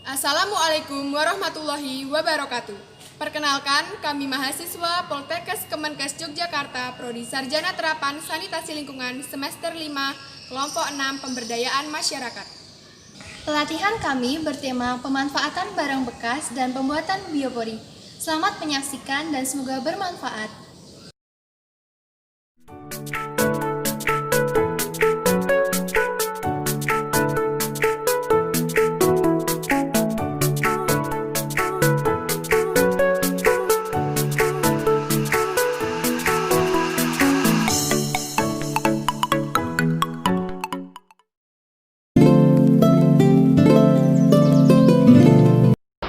Assalamualaikum warahmatullahi wabarakatuh. Perkenalkan, kami mahasiswa Poltekkes Kemenkes Yogyakarta, Prodi Sarjana Terapan Sanitasi Lingkungan semester 5, kelompok 6 Pemberdayaan Masyarakat. Pelatihan kami bertema pemanfaatan barang bekas dan pembuatan biopori. Selamat menyaksikan dan semoga bermanfaat.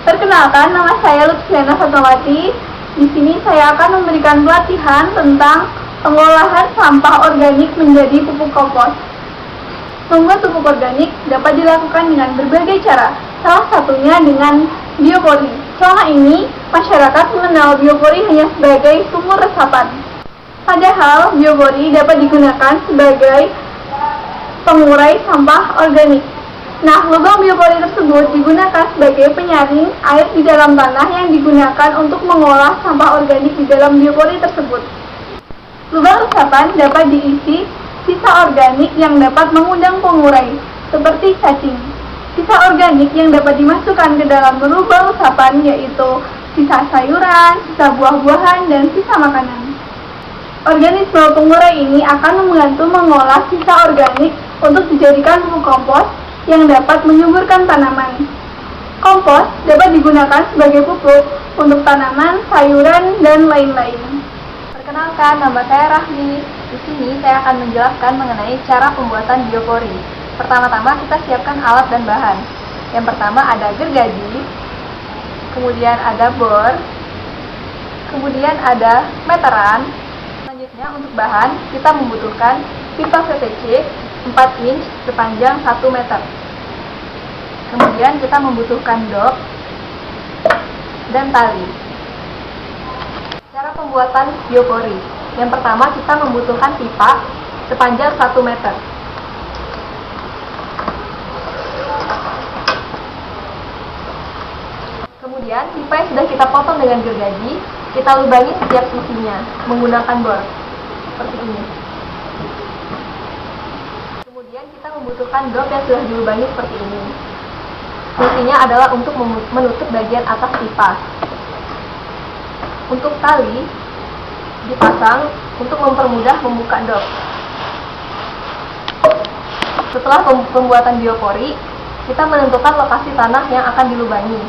Perkenalkan, nama saya Lutfiana Fatmawati. Di sini saya akan memberikan pelatihan tentang pengolahan sampah organik menjadi pupuk kompos. Membuat pupuk organik dapat dilakukan dengan berbagai cara, salah satunya dengan biopori. Selama ini, masyarakat mengenal biopori hanya sebagai sumur resapan. Padahal, biopori dapat digunakan sebagai pengurai sampah organik. Nah, lubang biopori tersebut digunakan sebagai penyaring air di dalam tanah yang digunakan untuk mengolah sampah organik di dalam biopori tersebut. Lubang resapan dapat diisi sisa organik yang dapat mengundang pengurai, seperti cacing. Sisa organik yang dapat dimasukkan ke dalam lubang resapan yaitu sisa sayuran, sisa buah-buahan, dan sisa makanan. Organisme pengurai ini akan membantu mengolah sisa organik untuk dijadikan pupuk kompos yang dapat menyuburkan tanaman. Kompos dapat digunakan sebagai pupuk untuk tanaman, sayuran, dan lain-lain. Perkenalkan, nama saya Rahmi. Di sini saya akan menjelaskan mengenai cara pembuatan biopori. Pertama-tama kita siapkan alat dan bahan. Yang pertama ada gergaji, kemudian ada bor, kemudian ada meteran. Selanjutnya untuk bahan kita membutuhkan pipa PVC 4 inch sepanjang 1 meter. Kemudian kita membutuhkan dop dan tali. Cara pembuatan biopori. Yang pertama kita membutuhkan pipa sepanjang 1 meter. Kemudian pipa yang sudah kita potong dengan gergaji, kita lubangi setiap sisinya menggunakan bor seperti ini. Kemudian kita membutuhkan dop yang sudah dilubangi seperti ini. Fungsinya adalah untuk menutup bagian atas pipa. Untuk tali dipasang untuk mempermudah membuka dop. Setelah pembuatan biopori, kita menentukan lokasi tanah yang akan dilubangi.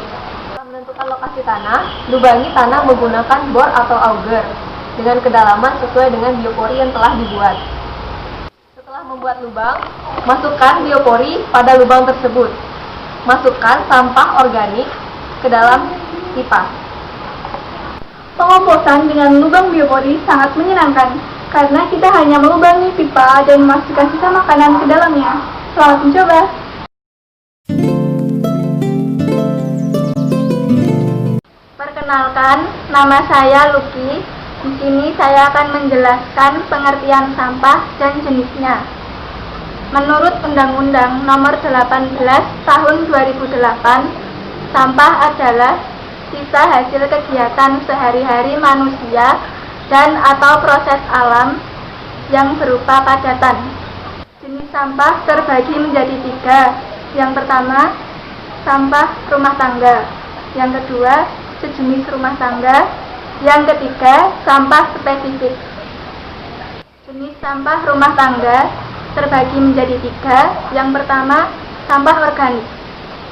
Setelah menentukan lokasi tanah, lubangi tanah menggunakan bor atau auger dengan kedalaman sesuai dengan biopori yang telah dibuat. Setelah membuat lubang, masukkan biopori pada lubang tersebut. Masukkan sampah organik ke dalam pipa. Pengomposan dengan lubang biopori sangat menyenangkan karena kita hanya melubangi pipa dan memasukkan sisa makanan ke dalamnya. Selamat mencoba! Perkenalkan, nama saya Luki. Di sini saya akan menjelaskan pengertian sampah dan jenisnya. Menurut Undang-Undang Nomor 18 Tahun 2008, sampah adalah sisa hasil kegiatan sehari-hari manusia dan atau proses alam yang berupa padatan. Jenis sampah terbagi menjadi 3. Yang pertama, sampah rumah tangga. Yang kedua, sejenis rumah tangga. Yang ketiga, sampah spesifik. Jenis sampah rumah tangga terbagi menjadi 3. Yang pertama, sampah organik,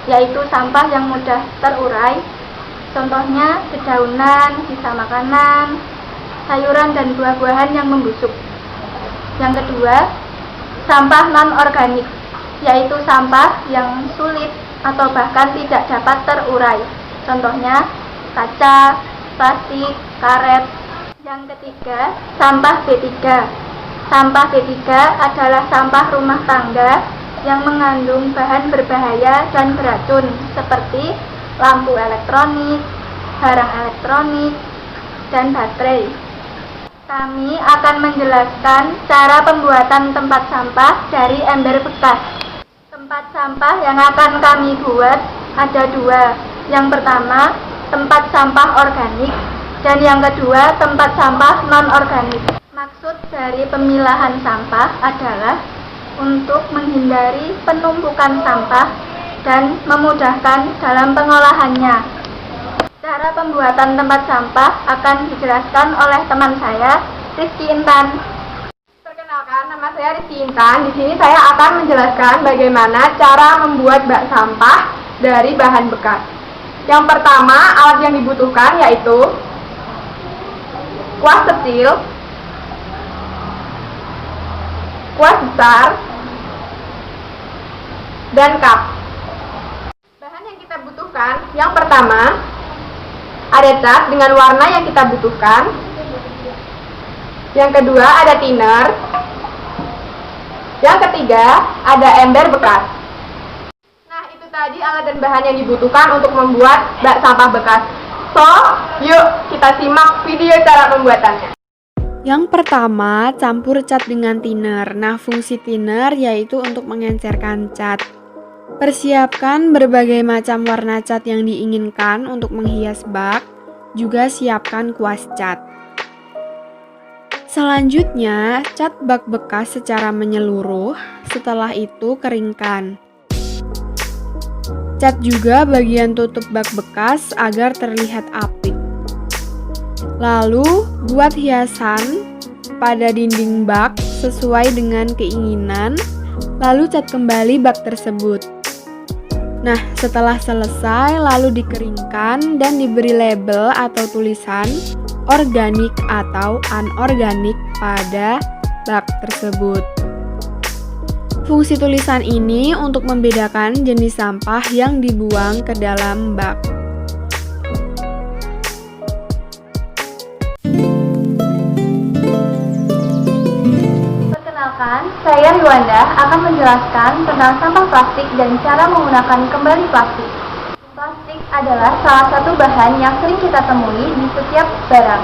yaitu sampah yang mudah terurai. Contohnya dedaunan, sisa makanan, sayuran dan buah-buahan yang membusuk. Yang kedua, sampah non-organik, yaitu sampah yang sulit atau bahkan tidak dapat terurai. Contohnya kaca, plastik, karet. Yang ketiga, sampah B3. Sampah B3 adalah sampah rumah tangga yang mengandung bahan berbahaya dan beracun seperti lampu elektronik, barang elektronik, dan baterai. Kami akan menjelaskan cara pembuatan tempat sampah dari ember bekas. Tempat sampah yang akan kami buat ada dua. Yang pertama, tempat sampah organik, dan yang kedua, tempat sampah non-organik. Maksud dari pemilahan sampah adalah untuk menghindari penumpukan sampah dan memudahkan dalam pengolahannya. Cara pembuatan tempat sampah akan dijelaskan oleh teman saya, Rizky Intan. Perkenalkan, nama saya Rizky Intan. Di sini saya akan menjelaskan bagaimana cara membuat bak sampah dari bahan bekas. Yang pertama, alat yang dibutuhkan yaitu kuas kecil, kuas besar, dan cup. Bahan yang kita butuhkan, yang pertama ada cat dengan warna yang kita butuhkan. Yang kedua ada thinner. Yang ketiga ada ember bekas. Nah, itu tadi alat dan bahan yang dibutuhkan untuk membuat bak sampah bekas. So, yuk kita simak video cara pembuatannya. Yang pertama, campur cat dengan thinner. Nah, fungsi thinner yaitu untuk mengencerkan cat. Persiapkan berbagai macam warna cat yang diinginkan untuk menghias bak. Juga siapkan kuas cat. Selanjutnya, cat bak bekas secara menyeluruh. Setelah itu, keringkan. Cat juga bagian tutup bak bekas agar terlihat apik. Lalu, buat hiasan pada dinding bak sesuai dengan keinginan. Lalu cat kembali bak tersebut. Nah, setelah selesai, lalu dikeringkan dan diberi label atau tulisan organik atau anorganik pada bak tersebut. Fungsi tulisan ini untuk membedakan jenis sampah yang dibuang ke dalam bak. Perkenalkan, saya Yuanda akan menjelaskan tentang sampah plastik dan cara menggunakan kembali plastik. Plastik adalah salah satu bahan yang sering kita temui di setiap barang.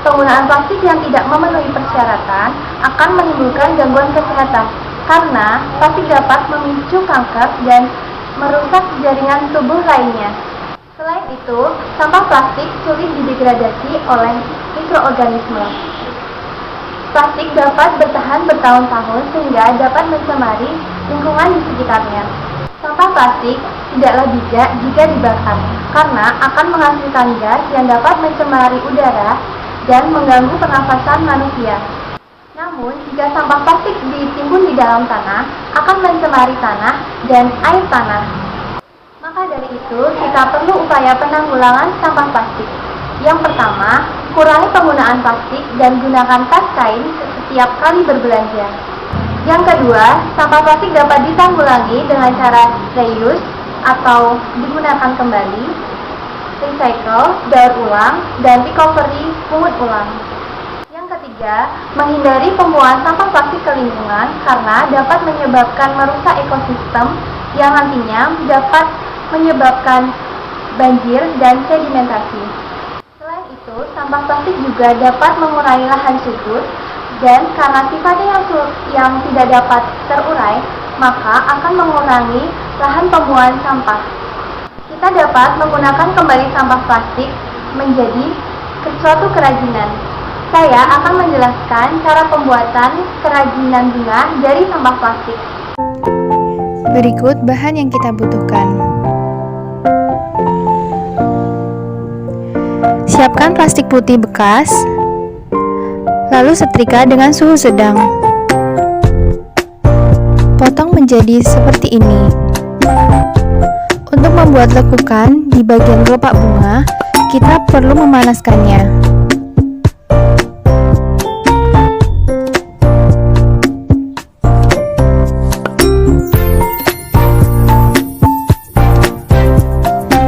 Penggunaan plastik yang tidak memenuhi persyaratan akan menimbulkan gangguan kesehatan karena plastik dapat memicu kanker dan merusak jaringan tubuh lainnya. Selain itu, sampah plastik sulit didegradasi oleh mikroorganisme. Plastik dapat bertahan bertahun-tahun sehingga dapat mencemari lingkungan di sekitarnya. Sampah plastik tidaklah bijak jika dibakar, karena akan menghasilkan gas yang dapat mencemari udara dan mengganggu pernafasan manusia. Namun, jika sampah plastik ditimbun di dalam tanah, akan mencemari tanah dan air tanah. Maka dari itu, kita perlu upaya penanggulangan sampah plastik. Yang pertama, kurangi penggunaan plastik dan gunakan tas kain setiap kali berbelanja. Yang kedua, sampah plastik dapat ditanggulangi dengan cara reuse atau digunakan kembali, recycle, daur ulang, dan recovery, pungut ulang. Yang ketiga, menghindari pembuangan sampah plastik ke lingkungan karena dapat menyebabkan merusak ekosistem yang nantinya dapat menyebabkan banjir dan sedimentasi. Selain itu, sampah plastik juga dapat mengurangi lahan subur dan karena sifatnya yang tidak dapat terurai, maka akan mengurangi lahan pembuangan sampah. Kita dapat menggunakan kembali sampah plastik menjadi suatu kerajinan. Saya akan menjelaskan cara pembuatan kerajinan bunga dari sampah plastik. Berikut bahan yang kita butuhkan. Siapkan plastik putih bekas, lalu setrika dengan suhu sedang. Potong menjadi seperti ini. Untuk membuat lekukan di bagian kelopak bunga, kita perlu memanaskannya.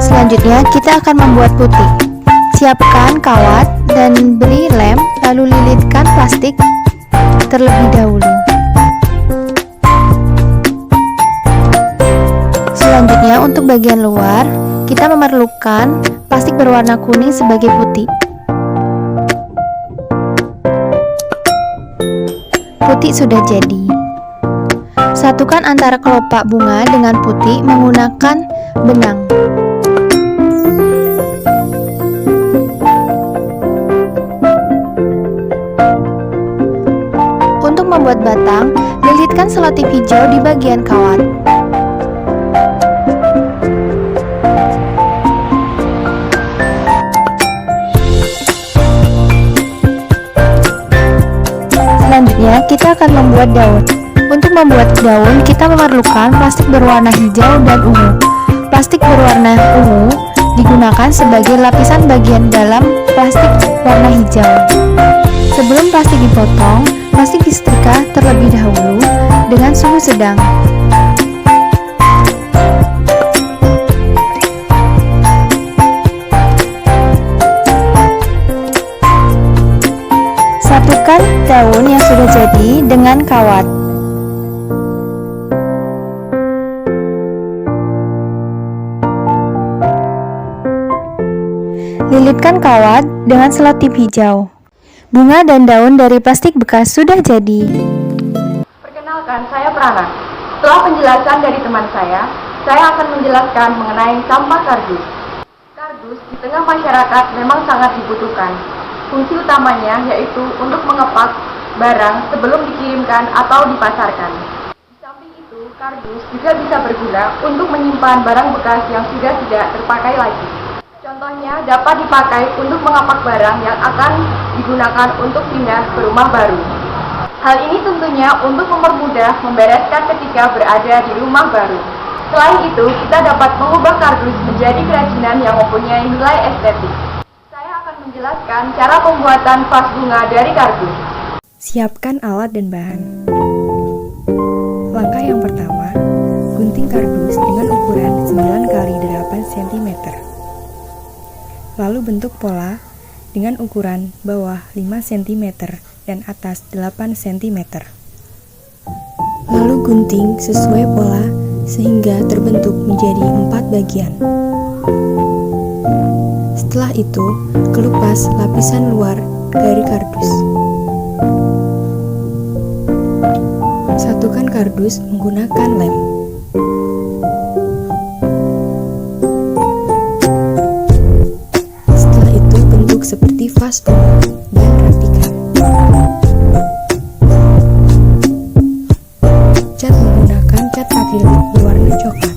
Selanjutnya, kita akan membuat putih. Siapkan kawat dan beri lem, lalu lilitkan plastik terlebih dahulu. Selanjutnya, untuk bagian luar, kita memerlukan plastik berwarna kuning sebagai putih. Putih sudah jadi. Satukan antara kelopak bunga dengan putih menggunakan benang. Untuk membuat batang, lilitkan selotip hijau di bagian kawat. Selanjutnya, kita akan membuat daun. Untuk membuat daun, kita memerlukan plastik berwarna hijau dan ungu. Plastik berwarna ungu digunakan sebagai lapisan bagian dalam plastik warna hijau. Sebelum plastik dipotong, plastik disetrika terlebih dahulu dengan suhu sedang. Satukan daun yang sudah jadi dengan kawat. Lilitkan kawat dengan selotip hijau. Bunga dan daun dari plastik bekas sudah jadi. Perkenalkan, saya Prana. Setelah penjelasan dari teman saya akan menjelaskan mengenai sampah kardus. Kardus di tengah masyarakat memang sangat dibutuhkan. Fungsi utamanya yaitu untuk mengepak barang sebelum dikirimkan atau dipasarkan. Di samping itu, kardus juga bisa berguna untuk menyimpan barang bekas yang sudah tidak terpakai lagi. Contohnya dapat dipakai untuk mengepak barang yang akan digunakan untuk pindah ke rumah baru. Hal ini tentunya untuk mempermudah membereskan ketika berada di rumah baru. Selain itu, kita dapat mengubah kardus menjadi kerajinan yang mempunyai nilai estetik. Saya akan menjelaskan cara pembuatan vas bunga dari kardus. Siapkan alat dan bahan. Langkah yang pertama, gunting kardus dengan ukuran 9x8 cm. Lalu bentuk pola dengan ukuran bawah 5 cm dan atas 8 cm. Lalu gunting sesuai pola sehingga terbentuk menjadi 4 bagian. Setelah itu, kelupas lapisan luar dari kardus. Satukan kardus menggunakan lem. Setelah itu, bentuk seperti vas bunga dan rapikan. Cat menggunakan cat akrilik berwarna coklat.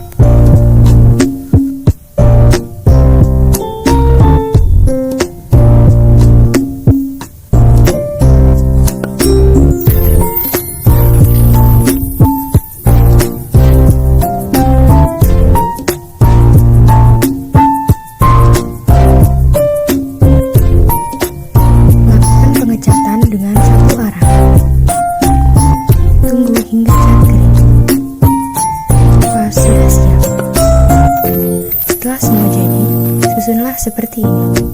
Lakukan pengecatan dengan satu arah. Tunggu hingga cat kering. Vas sudah siap. Setelah semua jadi, susunlah seperti ini.